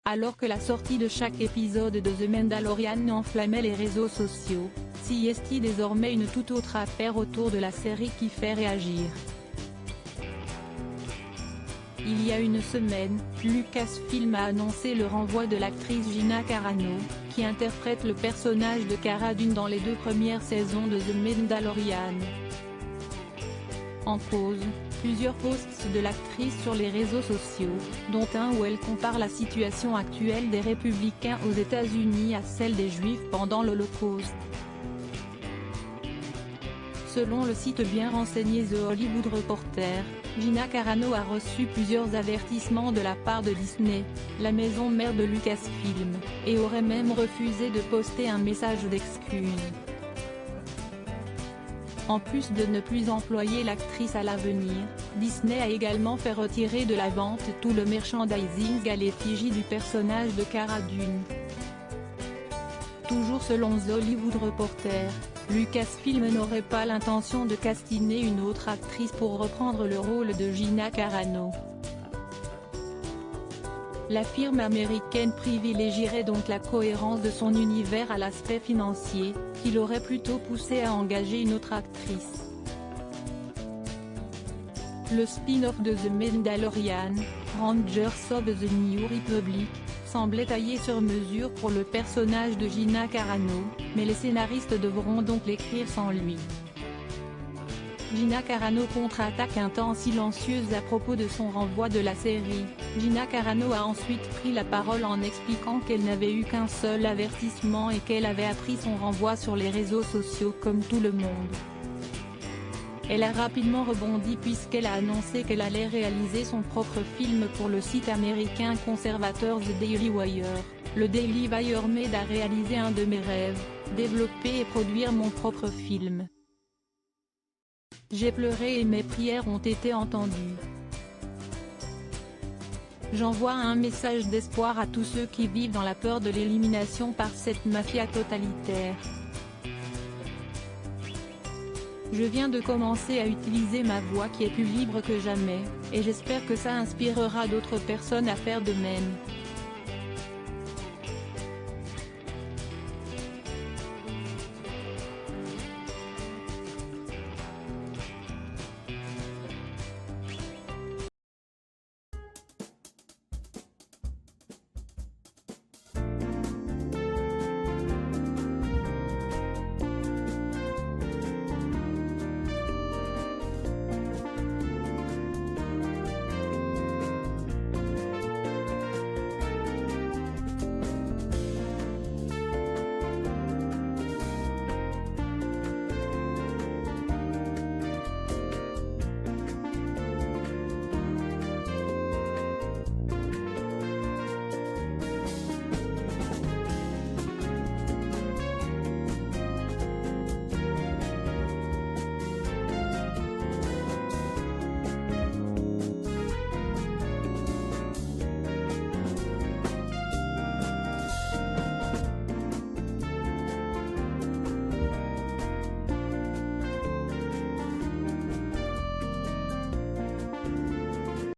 Alors que la sortie de chaque épisode de The Mandalorian enflammait les réseaux sociaux, s'y est désormais une toute autre affaire autour de la série qui fait réagir. Il y a une semaine, Lucasfilm a annoncé le renvoi de l'actrice Gina Carano, qui interprète le personnage de Cara Dune dans les 2 premières saisons de The Mandalorian. En cause, plusieurs posts de l'actrice sur les réseaux sociaux, dont un où elle compare la situation actuelle des républicains aux États-Unis à celle des Juifs pendant l'Holocauste. Selon le site bien renseigné The Hollywood Reporter, Gina Carano a reçu plusieurs avertissements de la part de Disney, la maison mère de Lucasfilm, et aurait même refusé de poster un message d'excuse. En plus de ne plus employer l'actrice à l'avenir, Disney a également fait retirer de la vente tout le merchandising à l'effigie du personnage de Cara Dune. Toujours selon The Hollywood Reporter, Lucasfilm n'aurait pas l'intention de castiner une autre actrice pour reprendre le rôle de Gina Carano. La firme américaine privilégierait donc la cohérence de son univers à l'aspect financier, qui l'aurait plutôt poussé à engager une autre actrice. Le spin-off de The Mandalorian, Rangers of the New Republic, semblait taillé sur mesure pour le personnage de Gina Carano, mais les scénaristes devront donc l'écrire sans lui. Gina Carano contre-attaque un temps silencieuse à propos de son renvoi de la série. Gina Carano a ensuite pris la parole en expliquant qu'elle n'avait eu qu'un seul avertissement et qu'elle avait appris son renvoi sur les réseaux sociaux comme tout le monde. Elle a rapidement rebondi puisqu'elle a annoncé qu'elle allait réaliser son propre film pour le site américain conservateur The Daily Wire. Le Daily Wire m'aide à réaliser un de mes rêves, développer et produire mon propre film. J'ai pleuré et mes prières ont été entendues. J'envoie un message d'espoir à tous ceux qui vivent dans la peur de l'élimination par cette mafia totalitaire. Je viens de commencer à utiliser ma voix qui est plus libre que jamais, et j'espère que ça inspirera d'autres personnes à faire de même.